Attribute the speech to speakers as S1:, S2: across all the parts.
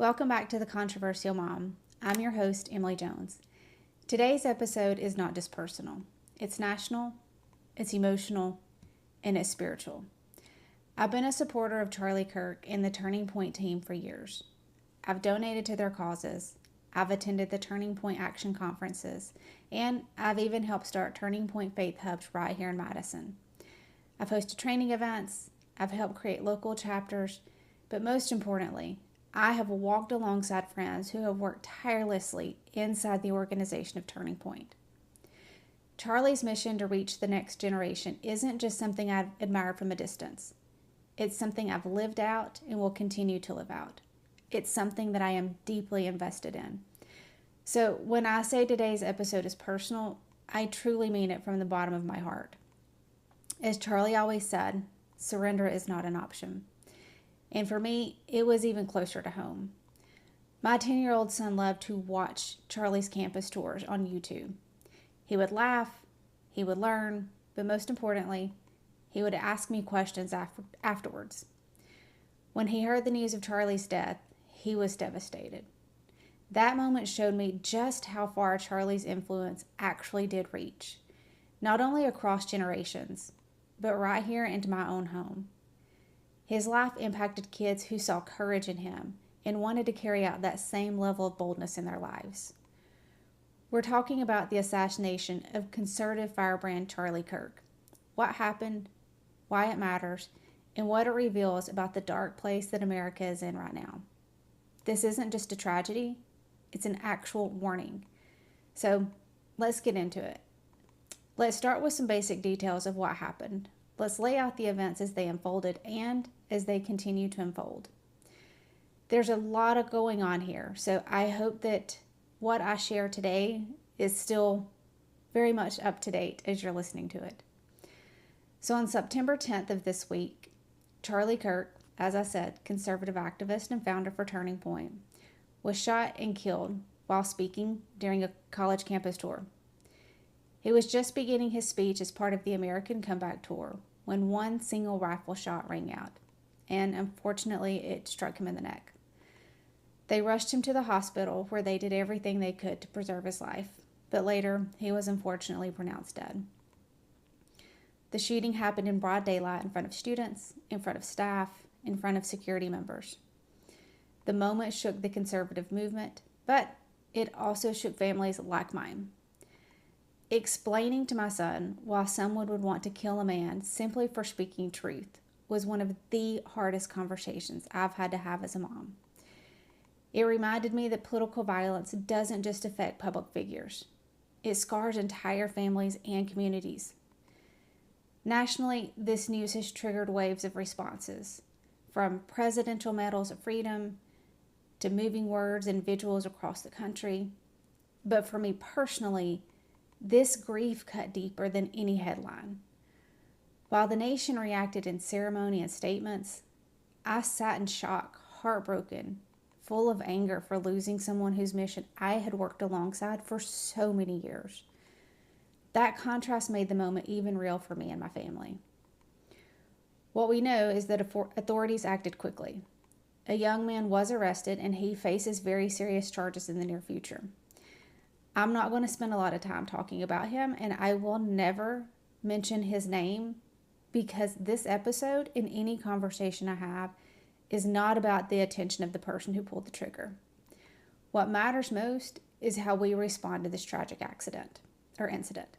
S1: Welcome back to The Controversial Mom. I'm your host, Emily Jones. Today's episode is not just personal. It's national, it's emotional, and it's spiritual. I've been a supporter of Charlie Kirk and the Turning Point team for years. I've donated to their causes. I've attended the Turning Point Action Conferences, and I've even helped start Turning Point Faith Hubs right here in Madison. I've hosted training events, I've helped create local chapters, but most importantly, I have walked alongside friends who have worked tirelessly inside the organization of Turning Point. Charlie's mission to reach the next generation isn't just something I've admired from a distance. It's something I've lived out and will continue to live out. It's something that I am deeply invested in. So when I say today's episode is personal, I truly mean it from the bottom of my heart. As Charlie always said, surrender is not an option. And for me, it was even closer to home. My 10-year-old son loved to watch Charlie's campus tours on YouTube. He would laugh, he would learn, but most importantly, he would ask me questions afterwards. When he heard the news of Charlie's death, he was devastated. That moment showed me just how far Charlie's influence actually did reach, not only across generations, but right here into my own home. His life impacted kids who saw courage in him and wanted to carry out that same level of boldness in their lives. We're talking about the assassination of conservative firebrand Charlie Kirk. What happened, why it matters, and what it reveals about the dark place that America is in right now. This isn't just a tragedy, it's an actual warning. So let's get into it. Let's start with some basic details of what happened. Let's lay out the events as they unfolded and as they continue to unfold. There's a lot of going on here, so I hope that what I share today is still very much up to date as you're listening to it. So on September 10th of this week, Charlie Kirk, as I said, conservative activist and founder for Turning Point, was shot and killed while speaking during a college campus tour. He was just beginning his speech as part of the American Comeback Tour when one single rifle shot rang out, and unfortunately it struck him in the neck. They rushed him to the hospital where they did everything they could to preserve his life, but later he was unfortunately pronounced dead. The shooting happened in broad daylight in front of students, in front of staff, in front of security members. The moment shook the conservative movement, but it also shook families like mine. Explaining to my son why someone would want to kill a man simply for speaking truth was one of the hardest conversations I've had to have as a mom. It reminded me that political violence doesn't just affect public figures. It scars entire families and communities. Nationally, this news has triggered waves of responses, from presidential medals of freedom to moving words and vigils across the country. But for me personally, this grief cut deeper than any headline. While the nation reacted in ceremony and statements, I sat in shock, heartbroken, full of anger for losing someone whose mission I had worked alongside for so many years. That contrast made the moment even real for me and my family. What we know is that authorities acted quickly. A young man was arrested and he faces very serious charges in the near future. I'm not going to spend a lot of time talking about him, and I will never mention his name because this episode and any conversation I have is not about the attention of the person who pulled the trigger. What matters most is how we respond to this tragic incident.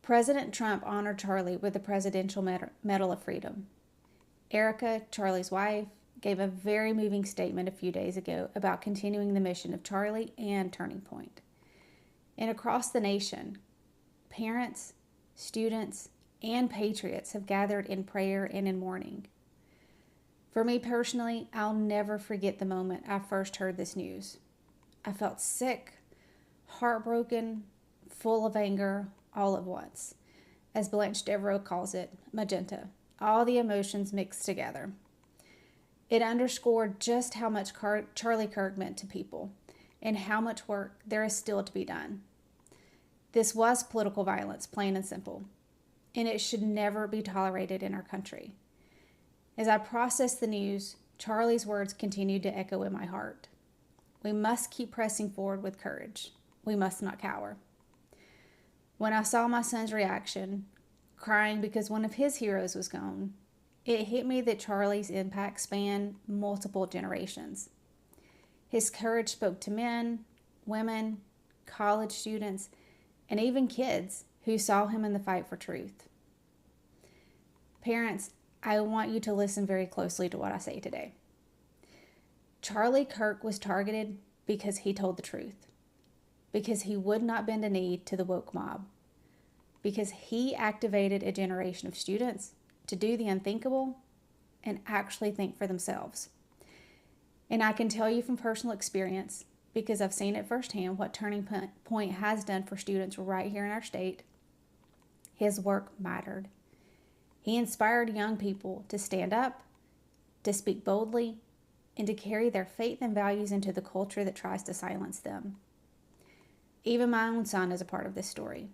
S1: President Trump honored Charlie with the Presidential Medal of Freedom. Erica, Charlie's wife, gave a very moving statement a few days ago about continuing the mission of Charlie and Turning Point. And across the nation, parents, students, and patriots have gathered in prayer and in mourning. For me personally, I'll never forget the moment I first heard this news. I felt sick, heartbroken, full of anger, all at once. As Blanche Devereaux calls it, magenta. All the emotions mixed together. It underscored just how much Charlie Kirk meant to people and how much work there is still to be done. This was political violence, plain and simple, and it should never be tolerated in our country. As I processed the news, Charlie's words continued to echo in my heart. We must keep pressing forward with courage. We must not cower. When I saw my son's reaction, crying because one of his heroes was gone, it hit me that Charlie's impact spanned multiple generations. His courage spoke to men, women, college students, and even kids who saw him in the fight for truth. Parents, I want you to listen very closely to what I say today. Charlie Kirk was targeted because he told the truth, because he would not bend a knee to the woke mob, because he activated a generation of students to do the unthinkable and actually think for themselves. And I can tell you from personal experience, because I've seen it firsthand, what Turning Point has done for students right here in our state. His work mattered. He inspired young people to stand up, to speak boldly, and to carry their faith and values into the culture that tries to silence them. Even my own son is a part of this story.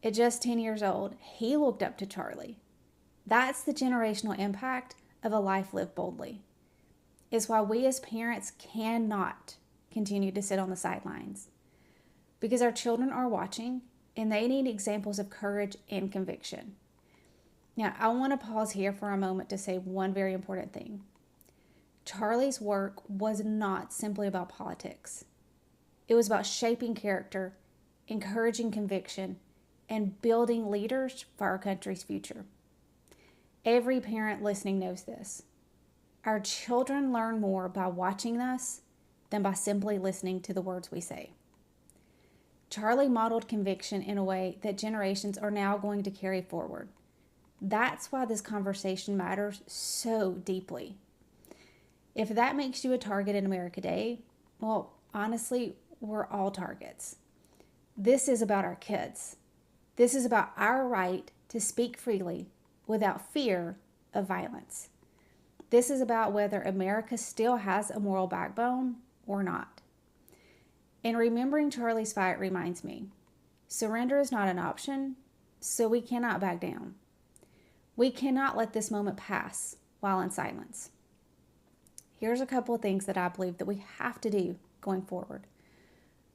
S1: At just 10 years old, he looked up to Charlie. That's the generational impact of a life lived boldly. It's why we as parents cannot continue to sit on the sidelines, because our children are watching and they need examples of courage and conviction. Now, I want to pause here for a moment to say one very important thing. Charlie's work was not simply about politics. It was about shaping character, encouraging conviction, and building leaders for our country's future. Every parent listening knows this. Our children learn more by watching us than by simply listening to the words we say. Charlie modeled conviction in a way that generations are now going to carry forward. That's why this conversation matters so deeply. If that makes you a target in America Day, well, honestly, we're all targets. This is about our kids. This is about our right to speak freely without fear of violence. This is about whether America still has a moral backbone or not. And remembering Charlie's fight reminds me, surrender is not an option, so we cannot back down. We cannot let this moment pass while in silence. Here's a couple of things that I believe that we have to do going forward.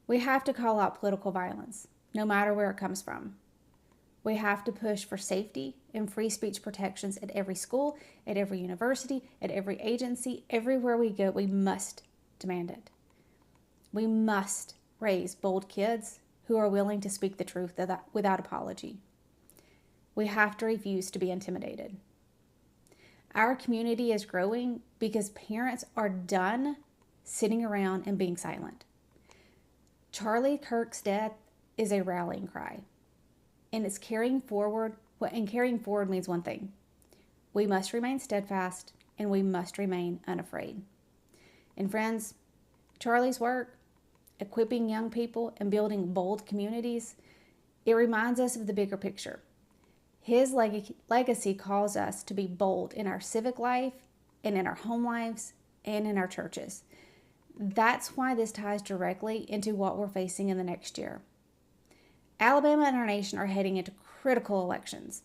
S1: We have to call out political violence, no matter where it comes from. We have to push for safety and free speech protections at every school, at every university, at every agency, everywhere we go. We must demand it. We must raise bold kids who are willing to speak the truth without apology. We have to refuse to be intimidated. Our community is growing because parents are done sitting around and being silent. Charlie Kirk's death is a rallying cry, and it's carrying forward. And carrying forward means one thing: we must remain steadfast and we must remain unafraid. And friends, Charlie's work, equipping young people and building bold communities, it reminds us of the bigger picture. His legacy calls us to be bold in our civic life and in our home lives and in our churches. That's why this ties directly into what we're facing in the next year. Alabama and our nation are heading into critical elections.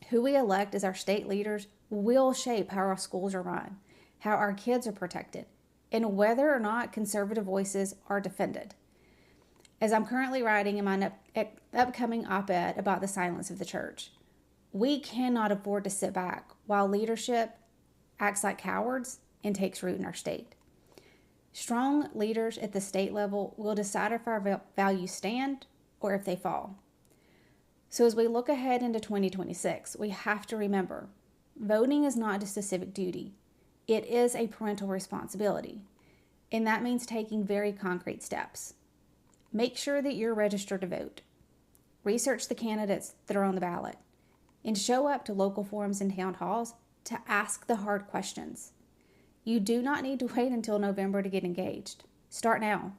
S1: Who we elect as our state leaders will shape how our schools are run, how our kids are protected, and whether or not conservative voices are defended. As I'm currently writing in my upcoming op-ed about the silence of the church, we cannot afford to sit back while leadership acts like cowards and takes root in our state. Strong leaders at the state level will decide if our values stand or if they fall. So as we look ahead into 2026, we have to remember, voting is not just a civic duty. It is a parental responsibility, and that means taking very concrete steps. Make sure that you're registered to vote. Research the candidates that are on the ballot, and show up to local forums and town halls to ask the hard questions. You do not need to wait until November to get engaged. Start now.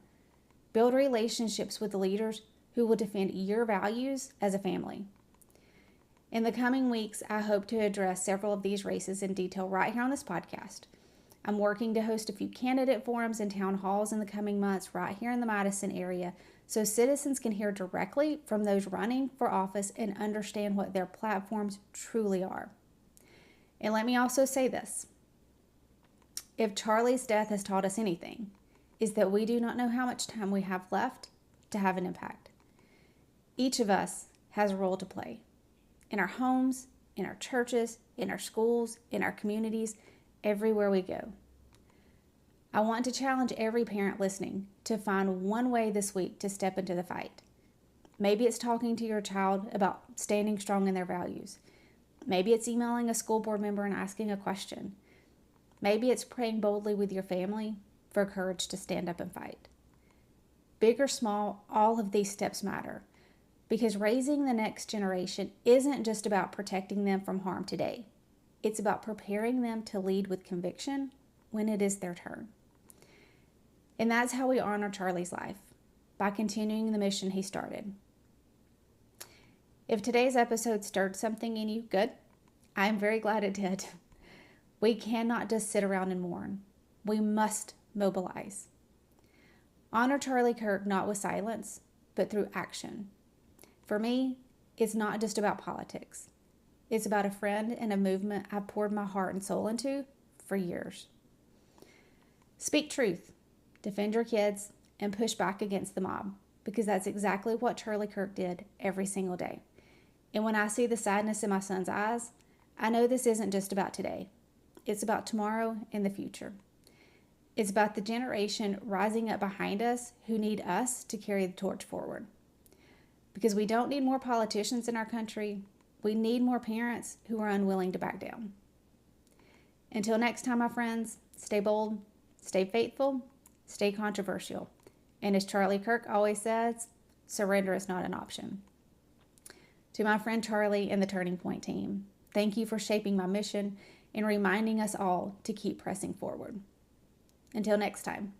S1: Build relationships with the leaders who will defend your values as a family. In the coming weeks, I hope to address several of these races in detail right here on this podcast. I'm working to host a few candidate forums and town halls in the coming months right here in the Madison area so citizens can hear directly from those running for office and understand what their platforms truly are. And let me also say this. If Charlie's death has taught us anything, is that we do not know how much time we have left to have an impact. Each of us has a role to play in our homes, in our churches, in our schools, in our communities, everywhere we go. I want to challenge every parent listening to find one way this week to step into the fight. Maybe it's talking to your child about standing strong in their values. Maybe it's emailing a school board member and asking a question. Maybe it's praying boldly with your family for courage to stand up and fight. Big or small, all of these steps matter, because raising the next generation isn't just about protecting them from harm today. It's about preparing them to lead with conviction when it is their turn. And that's how we honor Charlie's life, by continuing the mission he started. If today's episode stirred something in you, good. I am very glad it did. We cannot just sit around and mourn. We must mobilize. Honor Charlie Kirk not with silence, but through action. For me, it's not just about politics. It's about a friend and a movement I've poured my heart and soul into for years. Speak truth, defend your kids, and push back against the mob, because that's exactly what Charlie Kirk did every single day. And when I see the sadness in my son's eyes, I know this isn't just about today. It's about tomorrow and the future. It's about the generation rising up behind us who need us to carry the torch forward. Because we don't need more politicians in our country. We need more parents who are unwilling to back down. Until next time, my friends, stay bold, stay faithful, stay controversial. And as Charlie Kirk always says, surrender is not an option. To my friend Charlie and the Turning Point team, thank you for shaping my mission and reminding us all to keep pressing forward. Until next time.